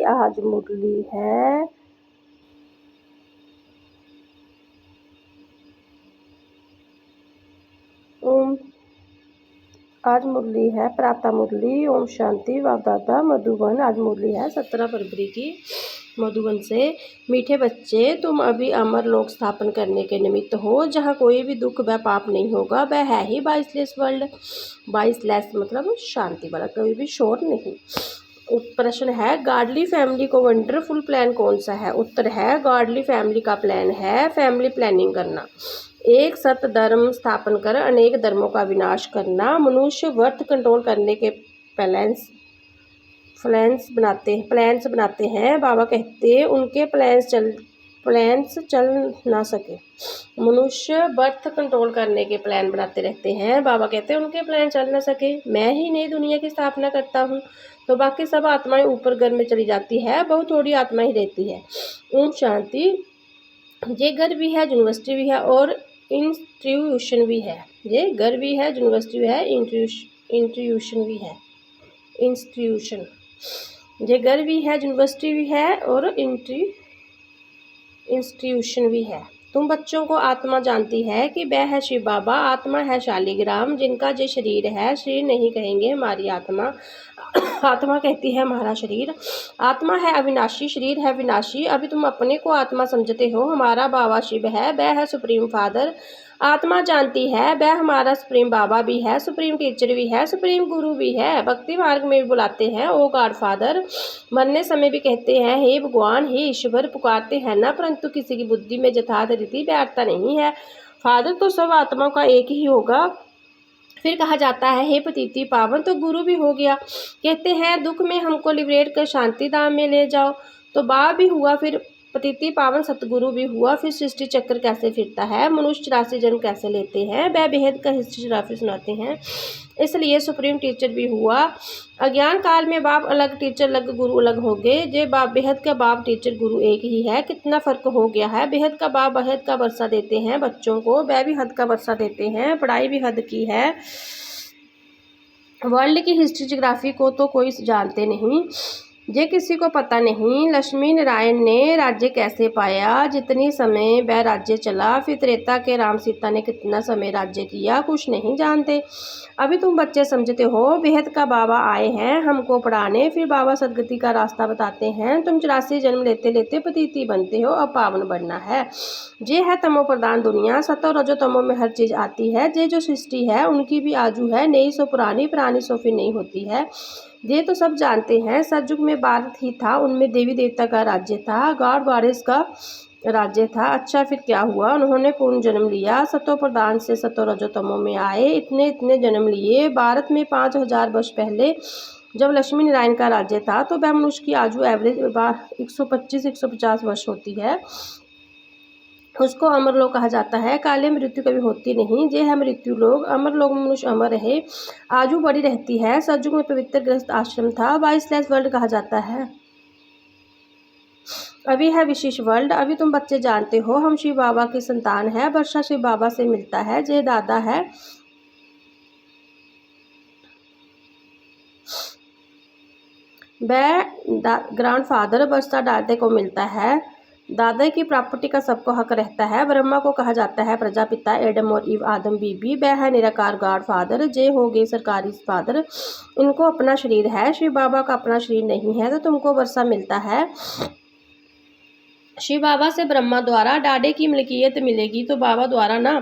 आज मुरली है। ओम आज मुरली है प्रातः मुरली। ओम शांति। वावदादा मधुबन। आज मुरली है 17 फरवरी की। मधुबन से मीठे बच्चे, तुम अभी अमर लोक स्थापन करने के निमित्त हो, जहाँ कोई भी दुख व पाप नहीं होगा। वह है ही 22लेस वर्ल्ड। 22लेस मतलब शांति वाला, कोई भी शोर नहीं। प्रश्न है गॉडली फैमिली को वंडरफुल प्लान कौन सा है? उत्तर है गॉडली फैमिली का प्लान है फैमिली प्लानिंग करना, एक सत धर्म स्थापन कर अनेक धर्मों का विनाश करना। मनुष्य वर्थ कंट्रोल करने के प्लान्स बनाते हैं। बाबा कहते उनके प्लान्स चल ना सके। मनुष्य बर्थ कंट्रोल करने के प्लान बनाते रहते हैं। बाबा कहते हैं उनके प्लान चल ना सके। मैं ही नई दुनिया की स्थापना करता हूँ, तो बाकी सब आत्माएं ऊपर घर में चली जाती है, बहुत थोड़ी आत्मा ही रहती है। ओम शांति। ये घर भी है, यूनिवर्सिटी भी है और इंस्टीट्यूशन भी है। ये घर भी है, यूनिवर्सिटी भी है, इंस्टीट्यूशन भी है। इंस्टीट्यूशन। ये घर भी है, यूनिवर्सिटी भी है और इंस्टीट्यूशन भी है। तुम बच्चों को आत्मा जानती है कि वह है शिव बाबा, आत्मा है शालिग्राम, जिनका जो शरीर है, शरीर नहीं कहेंगे हमारी आत्मा। आत्मा कहती है हमारा शरीर। आत्मा है अविनाशी, शरीर है विनाशी। अभी तुम अपने को आत्मा समझते हो, हमारा बाबा शिव है, वह है सुप्रीम फादर। आत्मा जानती है वह हमारा सुप्रीम बाबा भी है, सुप्रीम टीचर भी है, सुप्रीम गुरु भी है। भक्ति मार्ग में भी बुलाते हैं ओ गॉड फादर। मरने समय भी कहते हैं हे भगवान, हे ईश्वर। पुकारते हैं ना, परंतु किसी की बुद्धि में यथार्थ रीति बैठता नहीं है। फादर तो सब आत्माओं का एक ही होगा। फिर कहा जाता है हे पतिति पावन, तो गुरु भी हो गया। कहते हैं दुख में हमको लिबरेट कर शांति धाम में ले जाओ, तो बाप भी हुआ, फिर पतिति पावन सतगुरु भी हुआ। फिर सृष्टि चक्र कैसे फिरता है, मनुष्य 84 जन्म कैसे लेते हैं, वह बेहद का हिस्ट्री चराफी सुनाते हैं। इसलिए सुप्रीम टीचर भी हुआ। अज्ञान काल में बाप अलग, टीचर अलग, गुरु अलग हो गए। जे बाप बेहद का बाप टीचर गुरु एक ही है। कितना फर्क हो गया है। बेहद का बाप बेहद का वर्षा देते हैं बच्चों को, वह भी हद का वर्षा देते हैं। पढ़ाई भी हद की है। वर्ल्ड की हिस्ट्री जियोग्राफी को तो कोई जानते नहीं, ये किसी को पता नहीं। लक्ष्मी नारायण ने राज्य कैसे पाया, जितनी समय वह राज्य चला। फिर त्रेता के राम सीता ने कितना समय राज्य किया, कुछ नहीं जानते। अभी तुम बच्चे समझते हो बेहद का बाबा आए हैं हमको पढ़ाने, फिर बाबा सदगति का रास्ता बताते हैं। तुम 84 जन्म लेते लेते पतिति बनते हो, अब पावन बनना है। ये है तमो प्रधान दुनिया, सतो रजो तमो में हर चीज़ आती है। ये जो सृष्टि है उनकी भी आजू है, नई सो पुरानी, पुरानी सो फिर नहीं होती है। ये तो सब जानते हैं। सतयुग में भारत ही था, उनमें देवी देवता का राज्य था, गॉड गॉडेस का राज्य था। अच्छा फिर क्या हुआ, उन्होंने पूर्ण जन्म लिया, सतो प्रधान से सतो रजो तमो में आए, इतने इतने जन्म लिए। भारत में 5000 वर्ष पहले जब लक्ष्मी नारायण का राज्य था, तो वह मनुष्य की आयु एवरेज 125-150 वर्ष होती है। उसको अमर लोक कहा जाता है। काले मृत्यु कभी होती नहीं, ये है मृत्यु लोग। अमर लोग में मनुष्य अमर रहे, आयु बड़ी रहती है। सतयुग में पवित्र ग्रस्त आश्रम था, 22लेस वर्ल्ड कहा जाता है। अभी है विशेष वर्ल्ड। अभी तुम बच्चे जानते हो हम शिव बाबा की संतान है, वर्षा शिव बाबा से मिलता है। जय दादा है, वह ग्रैंडफादर वर्षा दादे को मिलता है। दादा की प्रॉपर्टी का सबको हक रहता है। ब्रह्मा को कहा जाता है प्रजापिता, एडम और ईव आदम बीबी। वह है निराकार गॉड फादर, जे हो गए सरकारी फादर। इनको अपना शरीर है, शिव बाबा का अपना शरीर नहीं है, तो तुमको वर्षा मिलता है। शिव बाबा से ब्रह्मा द्वारा डाडे की मलकियत मिलेगी, तो बाबा द्वारा ना,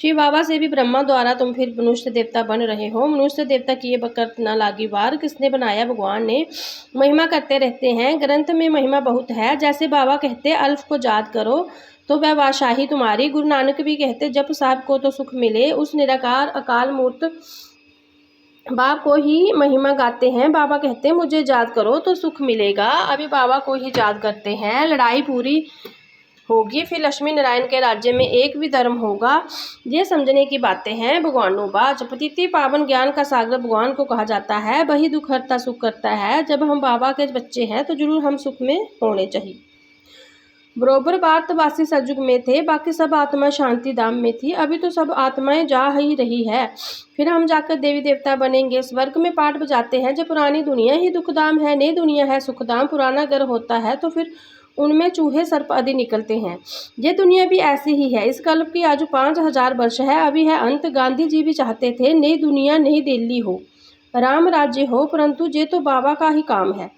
शिव बाबा से भी ब्रह्मा द्वारा तुम फिर मनुष्य देवता बन रहे हो। मनुष्य देवता किए बकर्त ना लागी वार, किसने बनाया, भगवान ने। महिमा करते रहते हैं, ग्रंथ में महिमा बहुत है। जैसे बाबा कहते अल्फ को याद करो तो वह बादशाही तुम्हारी। गुरु नानक भी कहते जब साहब को तो सुख मिले, उस निराकार अकाल मूर्त बाप को ही महिमा गाते हैं। बाबा कहते हैं मुझे याद करो तो सुख मिलेगा। अभी बाबा को ही याद करते हैं, लड़ाई पूरी होगी, फिर लक्ष्मी नारायण के राज्य में एक भी धर्म होगा। ये समझने की बातें हैं भगवानोबाज। पतिति पावन ज्ञान का सागर भगवान को कहा जाता है, वही दुख हरता सुख करता है। जब हम बाबा के बच्चे हैं तो जरूर हम सुख में होने चाहिए। बरोबर भारतवासी सतयुग में थे, बाकी सब आत्मा शांति धाम में थी। अभी तो सब आत्माएं जा ही रही है, फिर हम जाकर देवी देवता बनेंगे। स्वर्ग में पाठ बजाते हैं जब पुरानी दुनिया ही दुखधाम है, नई दुनिया है सुखधाम। पुराना घर होता है तो फिर उनमें चूहे सर्प आदि निकलते हैं। ये दुनिया भी ऐसी ही है। इस कल्प की आयु 5000 वर्ष है, अभी है अंत। गांधी जी भी चाहते थे नई दुनिया नई दिल्ली हो, राम राज्य हो, परंतु ये तो बाबा का ही काम है।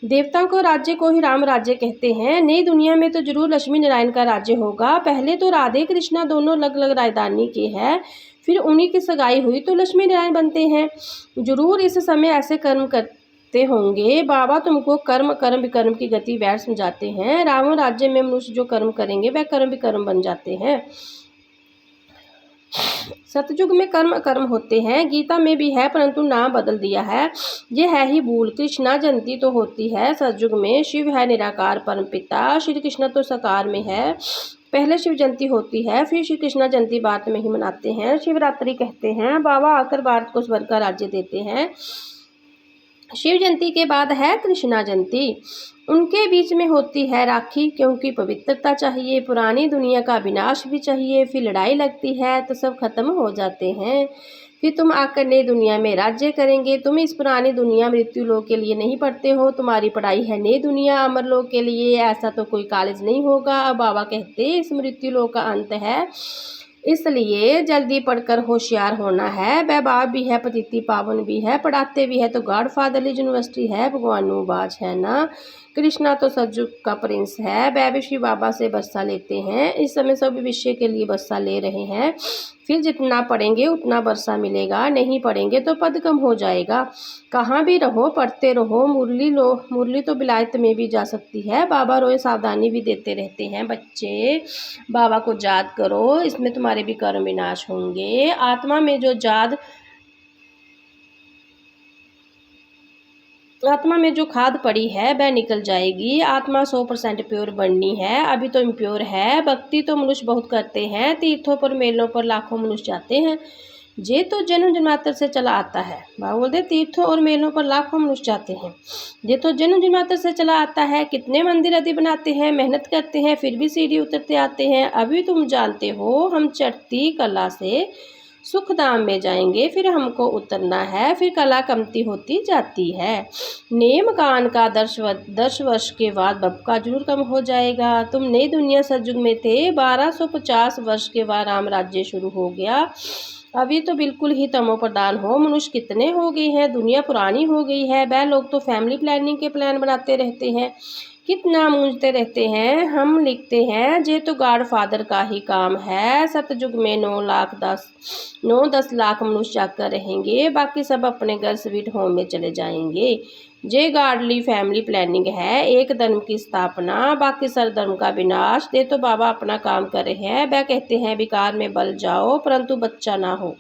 देवताओं को राज्य को ही राम राज्य कहते हैं। नई दुनिया में तो जरूर लक्ष्मी नारायण का राज्य होगा। पहले तो राधे कृष्णा दोनों अलग अलग राजधानी के हैं, फिर उन्हीं की सगाई हुई तो लक्ष्मी नारायण बनते हैं। जरूर इस समय ऐसे कर्म करते होंगे। बाबा तुमको कर्म कर्म विकर्म की गति वैर समझाते हैं। राम राज्य में मनुष्य जो कर्म करेंगे वह कर्म विकर्म बन जाते हैं। सतयुग में कर्म अकर्म होते हैं, गीता में भी है परंतु नाम बदल दिया है। ये है ही भूल। कृष्णा जयंती तो होती है सतयुग में। शिव है निराकार परम पिता, श्री कृष्ण तो साकार में है। पहले शिव जयंती होती है, फिर श्री कृष्णा जयंती भारत में ही मनाते हैं। शिवरात्रि कहते हैं। बाबा आकर भारत को स्वर्ग का राज्य देते हैं। शिव जयंती के बाद है कृष्णा जयंती, उनके बीच में होती है राखी, क्योंकि पवित्रता चाहिए। पुरानी दुनिया का विनाश भी चाहिए। फिर लड़ाई लगती है तो सब खत्म हो जाते हैं। फिर तुम आकर नई दुनिया में राज्य करेंगे। तुम इस पुरानी दुनिया मृत्यु लोक के लिए नहीं पढ़ते हो, तुम्हारी पढ़ाई है नई दुनिया अमर लोक के लिए। ऐसा तो कोई कॉलेज नहीं होगा। अब बाबा कहते इस मृत्यु लोक का अंत है, इसलिए जल्दी पढ़कर होशियार होना है। वह बाप भी है, पतिति पावन भी है, पढ़ाते भी है तो गॉड फादरली यूनिवर्सिटी है। भगवानू बाज है ना। कृष्णा तो सतयुग का प्रिंस है। वह भी शिव बाबा से बस्सा लेते हैं। इस समय सभी विषय के लिए बस्सा ले रहे हैं। फिर जितना पढ़ेंगे उतना बरसा मिलेगा, नहीं पढ़ेंगे तो पद कम हो जाएगा। कहाँ भी रहो पढ़ते रहो। मुरली तो विलायत में भी जा सकती है। बाबा रोए सावधानी भी देते रहते हैं। बच्चे बाबा को याद करो, इसमें तुम्हारे भी कर्म विनाश होंगे। आत्मा में जो खाद पड़ी है वह निकल जाएगी। आत्मा 100% प्योर बननी है, अभी तो इम्प्योर है। भक्ति तो मनुष्य बहुत करते हैं, तीर्थों पर मेलों पर लाखों मनुष्य जाते हैं। ये तो जन्म जन्मांतर से चला आता है। बाबा बोलते तीर्थों और मेलों पर लाखों मनुष्य जाते हैं, ये तो जन्म जन्मांतर से चला आता है। कितने मंदिर आदि बनाते हैं, मेहनत करते हैं, फिर भी सीढ़ी उतरते आते हैं। अभी तुम जानते हो हम चढ़ती कला से सुखधाम में जाएंगे, फिर हमको उतरना है। फिर कला कमती होती जाती है। नेम कान का 10 वर्ष के बाद बब का जरूर कम हो जाएगा। तुम नई दुनिया सतयुग में थे, 1250 वर्ष के बाद राम राज्य शुरू हो गया। अभी तो बिल्कुल ही तमो प्रधान हो। मनुष्य कितने हो गए हैं, दुनिया पुरानी हो गई है। वह लोग तो फैमिली प्लानिंग के प्लान बनाते रहते हैं, कितना मूंझते रहते हैं। हम लिखते हैं ये तो गॉड फादर का ही काम है। सतयुग में 9-10 लाख मनुष्य जाकर रहेंगे, बाकी सब अपने घर स्वीट होम में चले जाएंगे। ये गॉडली फैमिली प्लानिंग है। एक धर्म की स्थापना, बाकी सर्वधर्म का विनाश। ये तो बाबा अपना काम कर रहे हैं। वह कहते हैं विकार में बल जाओ परंतु बच्चा ना हो।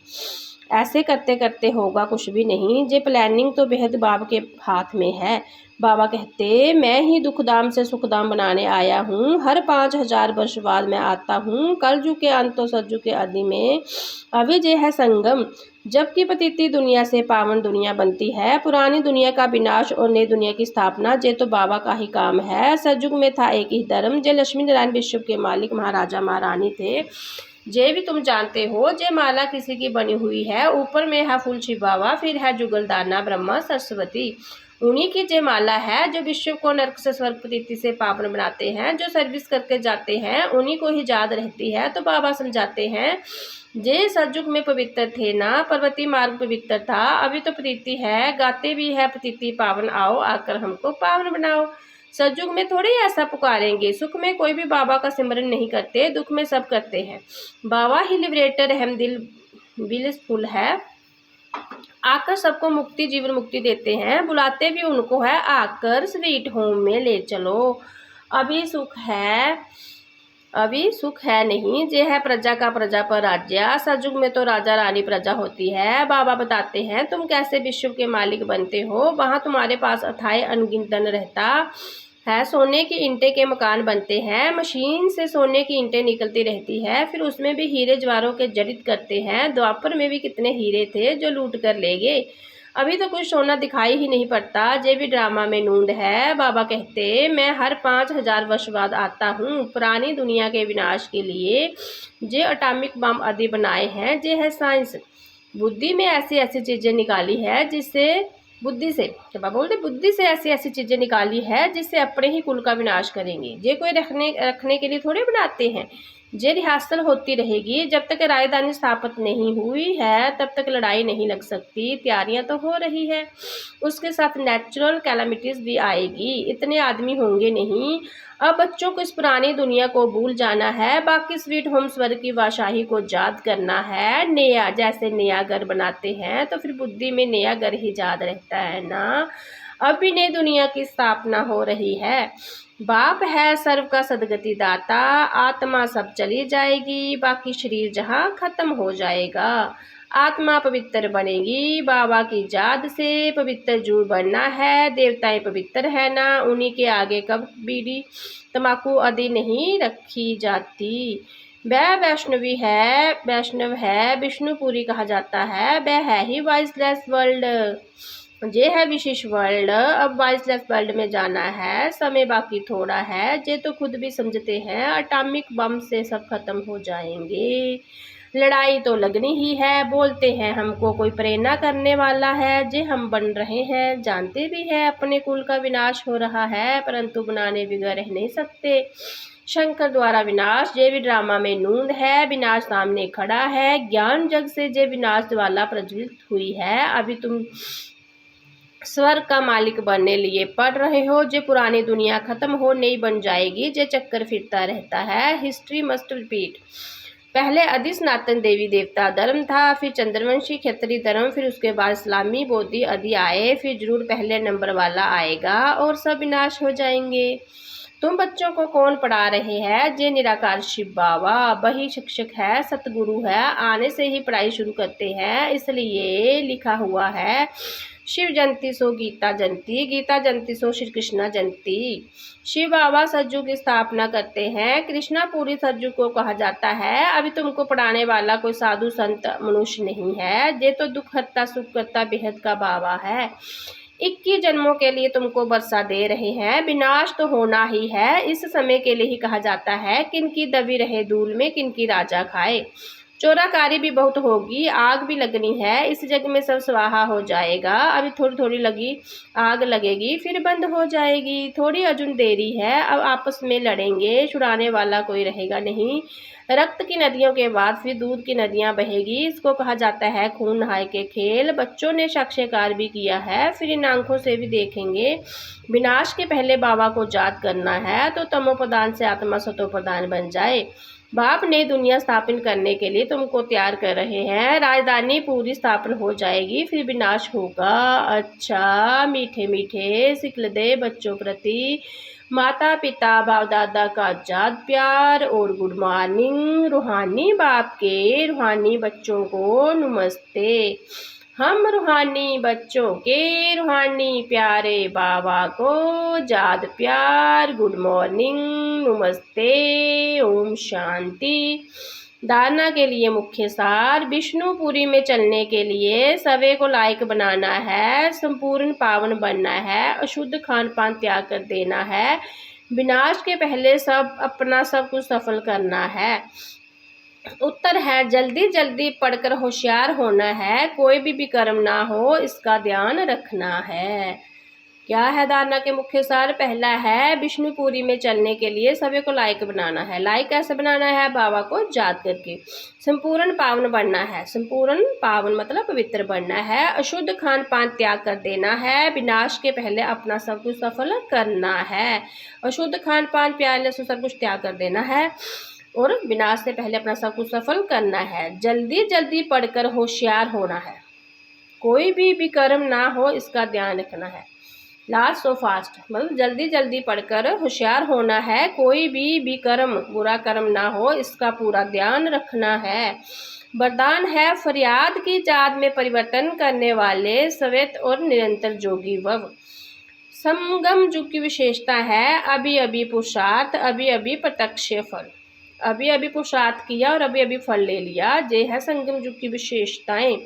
ऐसे करते करते होगा कुछ भी नहीं। ये प्लानिंग तो बेहद बाबा के हाथ में है। बाबा कहते मैं ही दुखधाम से सुखधाम बनाने आया हूँ। हर 5000 वर्ष बाद मैं आता हूँ। कलयुग के अंत तो सतयुग के आदि में अभी ये है संगम, जबकि पतिती दुनिया से पावन दुनिया बनती है। पुरानी दुनिया का विनाश और नई दुनिया की स्थापना ये तो बाबा का ही काम है। सतयुग में था एक ही धर्म। जे लक्ष्मी नारायण विश्व के मालिक महाराजा महारानी थे। जे भी तुम जानते हो। जे माला किसी की बनी हुई है, ऊपर में है फूल शिव बाबा, फिर है जुगलदाना ब्रह्मा सरस्वती। उन्हीं की जय माला है जो विश्व को नरक से स्वर्ग पतिति से पावन बनाते हैं। जो सर्विस करके जाते हैं उन्हीं को ही याद रहती है। तो बाबा समझाते हैं जे सतयुग में पवित्र थे ना, पर्वती मार्ग पवित्र था। अभी तो पतिति है, गाते भी है पतिति पावन आओ, आकर हमको पावन बनाओ। सतयुग में थोड़े ऐसा पुकारेंगे। सुख में कोई भी बाबा का सिमरन नहीं करते, दुख में सब करते हैं। बाबा ही लिबरेटर हम दिल बिल्कुल है, आकर सबको मुक्ति जीवन मुक्ति देते हैं। बुलाते भी उनको है, आकर स्वीट होम में ले चलो। अभी सुख है नहीं। जे है प्रजा का प्रजा पर राज्य। सतयुग में तो राजा रानी प्रजा होती है। बाबा बताते हैं तुम कैसे विश्व के मालिक बनते हो। वहाँ तुम्हारे पास अथाह अनगिनत धन रहता है। सोने की ईंटें के मकान बनते हैं। मशीन से सोने की ईंटें निकलती रहती है, फिर उसमें भी हीरे ज्वारों के जड़ित करते हैं। द्वापर में भी कितने हीरे थे जो लूट कर ले गए। अभी तो कुछ सोना दिखाई ही नहीं पड़ता। जे भी ड्रामा में नूंद है। बाबा कहते मैं हर 5000 वर्ष बाद आता हूँ पुरानी दुनिया के विनाश के लिए। जे एटॉमिक बम आदि बनाए हैं, जे है साइंस। बुद्धि में ऐसी ऐसी चीज़ें निकाली है जिससे बुद्धि से क्या बाबा बोलते बुद्धि से ऐसी ऐसी चीज़ें निकाली है जिससे अपने ही कुल का विनाश करेंगे। जे कोई रखने के लिए थोड़े बनाते हैं। जे रिहर्सल होती रहेगी। जब तक राजधानी स्थापित नहीं हुई है तब तक लड़ाई नहीं लग सकती। तैयारियां तो हो रही है, उसके साथ नेचुरल कैलामिटीज भी आएगी। इतने आदमी होंगे नहीं। अब बच्चों को इस पुरानी दुनिया को भूल जाना है। बाकी स्वीट होम स्वर्ग की बादशाही को याद करना है। नया जैसे नया घर बनाते हैं तो फिर बुद्धि में नया घर ही याद रहता है ना। अभी नई दुनिया की स्थापना हो रही है। बाप है सर्व का सदगति दाता। आत्मा सब चली जाएगी, बाकी शरीर जहाँ खत्म हो जाएगा। आत्मा पवित्र बनेगी बाबा की याद से। पवित्र जरूर बनना है। देवताएं पवित्र है ना, उन्हीं के आगे कब बीड़ी तम्बाकू आदि नहीं रखी जाती। वह वैष्णवी है, वैष्णव है, विष्णुपुरी कहा जाता है। वह है ही वाइसलेस वर्ल्ड। ये है विशेष वर्ल्ड। अब वाइसलेस वर्ल्ड में जाना है, समय बाकी थोड़ा है। जे तो खुद भी समझते हैं एटॉमिक बम से सब खत्म हो जाएंगे। लड़ाई तो लगनी ही है। बोलते हैं हमको कोई प्रेरणा करने वाला है। जे हम बन रहे हैं, जानते भी है अपने कुल का विनाश हो रहा है, परंतु बनाने बिगड़ रह नहीं सकते। शंकर द्वारा विनाश। जे भी ड्रामा में नूंद है। विनाश सामने खड़ा है। ज्ञान जग से जे विनाश वाला प्रज्वलित हुई है। अभी तुम स्वर्ग का मालिक बनने लिए पढ़ रहे हो। जो पुरानी दुनिया खत्म हो नई बन जाएगी। जो चक्कर फिरता रहता है। History must repeat. पहले आदि सनातन देवी देवता धर्म था, फिर चंद्रवंशी क्षत्रिय धर्म, फिर उसके बाद इस्लामी बौद्धि आदि आए। फिर जरूर पहले नंबर वाला आएगा और सब विनाश हो जाएंगे। तुम बच्चों को कौन पढ़ा रहे हैं? जे निराकार शिव बाबा। वही शिक्षक है, सतगुरु है। आने से ही पढ़ाई शुरू करते हैं, इसलिए लिखा हुआ है शिव जयंती सो गीता जयंती, गीता जयंती सो श्री कृष्णा जयंती। शिव बाबा सज्जू की स्थापना करते हैं। कृष्णा पूरी सज्जू को कहा जाता है। अभी तुमको पढ़ाने वाला कोई साधु संत मनुष्य नहीं है। ये तो दुख हरता सुख करता बेहद का बाबा है। 21 जन्मों के लिए तुमको वर्षा दे रहे हैं। विनाश तो होना ही है। इस समय के लिए ही कहा जाता है किनकी दबी रहे धूल में, किनकी राजा खाए। चोराकारी भी बहुत होगी, आग भी लगनी है। इस जग में सब स्वाहा हो जाएगा। अभी थोड़ी थोड़ी लगी आग लगेगी, फिर बंद हो जाएगी। थोड़ी अर्जुन देरी है। अब आपस में लड़ेंगे, छुड़ाने वाला कोई रहेगा नहीं। रक्त की नदियों के बाद फिर दूध की नदियां बहेगी। इसको कहा जाता है खून नहाए के खेल। बच्चों ने साक्ष्यकार भी किया है, फिर इन आंखों से भी देखेंगे। विनाश के पहले बाबा को याद करना है तो तमोप्रधान से आत्मा सतोप्रधान बन जाए। बाप नई दुनिया स्थापित करने के लिए तुमको तैयार कर रहे हैं। राजधानी पूरी स्थापन हो जाएगी, फिर विनाश होगा। अच्छा मीठे मीठे सिखल दे बच्चों प्रति माता पिता बाप दादा का आजाद प्यार और गुड मॉर्निंग। रूहानी बाप के रूहानी बच्चों को नमस्ते। हम रूहानी बच्चों के रूहानी प्यारे बाबा को याद प्यार, गुड मॉर्निंग, नमस्ते, ओम शांति। धारणा के लिए मुख्य सार। विष्णुपुरी में चलने के लिए सवे को लायक बनाना है। संपूर्ण पावन बनना है। अशुद्ध खान पान त्याग कर देना है। विनाश के पहले सब अपना सब कुछ सफल करना है। उत्तर है जल्दी जल्दी पढ़कर होशियार होना है। कोई भी विकर्म ना हो, इसका ध्यान रखना है। क्या है धारणा के मुख्य सार? पहला है विष्णुपुरी में चलने के लिए सभी को लायक बनाना है। लायक कैसे बनाना है? बाबा को याद करके। संपूर्ण पावन बनना है। संपूर्ण पावन मतलब पवित्र बनना है। अशुद्ध खान पान त्याग कर देना है। विनाश के पहले अपना सब कुछ सफल करना है। अशुद्ध खान पान प्याले से सब कुछ त्याग कर देना है और विनाश से पहले अपना सब कुछ सफल करना है। जल्दी जल्दी पढ़कर होशियार होना है। कोई भी विकर्म ना हो, इसका ध्यान रखना है। लास्ट सो फास्ट मतलब जल्दी जल्दी पढ़कर होशियार होना है। कोई भी विकर्म बुरा कर्म ना हो, इसका पूरा ध्यान रखना है। वरदान है फरियाद की याद में परिवर्तन करने वाले श्वेत और निरंतर जोगी भव। संगम युग की विशेषता है अभी अभी पुरुषार्थ, अभी अभी प्रत्यक्ष फल। अभी अभी पुरुषार्थ किया और अभी अभी फल ले लिया। ये है संगम युग की विशेषताएं।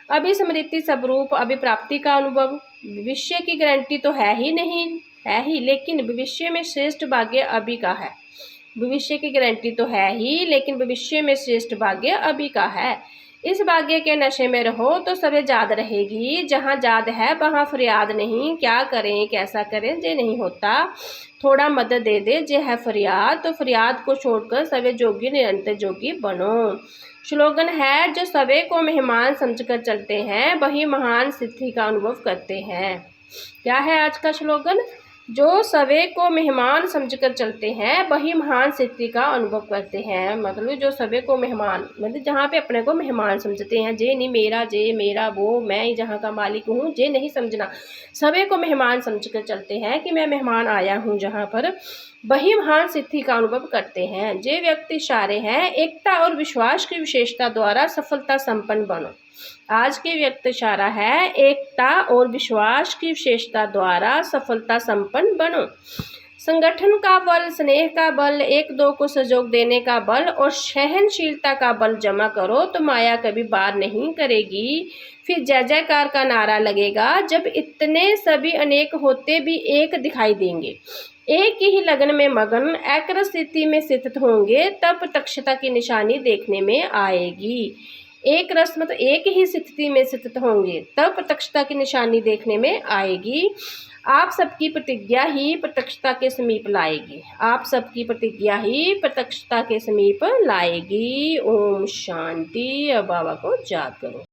अभिस्मृति स्वरूप अभिप्राप्ति का अनुभव। भविष्य की गारंटी तो है ही नहीं, है ही, लेकिन भविष्य में श्रेष्ठ भाग्य अभी का है। भविष्य की गारंटी तो है ही, लेकिन भविष्य में श्रेष्ठ भाग्य अभी का है। इस भाग्य के नशे में रहो तो सबे याद रहेगी, जहाँ याद है वहाँ फरियाद नहीं। क्या करें कैसा करें जे नहीं होता, थोड़ा मदद दे दे जे है फरियाद, तो फरियाद को छोड़कर सवे जोगी निरंतर जोगी बनो। स्लोगन है, जो सवे को मेहमान समझकर चलते हैं वही महान सिद्धि का अनुभव करते हैं। क्या है आज का स्लोगन? जो सवे को मेहमान समझकर चलते हैं वही महान सिद्धि का अनुभव करते हैं। मतलब जो सवे को मेहमान, मतलब जहाँ पे अपने को मेहमान समझते हैं, जे नहीं मेरा, जे मेरा वो, मैं ही जहाँ का मालिक हूँ, जे नहीं समझना। सवे को मेहमान समझकर चलते हैं कि मैं मेहमान आया हूँ जहाँ पर, वही महान सिद्धि का अनुभव करते हैं। जे व्यक्ति सारे हैं, एकता और विश्वास की विशेषता द्वारा सफलता संपन्न बनो। आज की व्यक्त इशारा है, एकता और विश्वास की विशेषता द्वारा सफलता संपन्न बनो। संगठन का बल, स्नेह का बल, एक दो को सहयोग देने का बल और सहनशीलता का बल जमा करो तो माया कभी बार नहीं करेगी। फिर जय जयकार का नारा लगेगा, जब इतने सभी अनेक होते भी एक दिखाई देंगे। एक ही लगन में मगन एकाग्र स्थिति में स्थित होंगे, तब प्रत्यक्षता की निशानी देखने में आएगी। एक रस मतलब एक ही स्थिति में स्थित होंगे तब प्रत्यक्षता की निशानी देखने में आएगी। आप सबकी प्रतिज्ञा ही प्रत्यक्षता के समीप लाएगी। आप सबकी प्रतिज्ञा ही प्रत्यक्षता के समीप लाएगी। ओम शांति। अब बाबा को याद करो।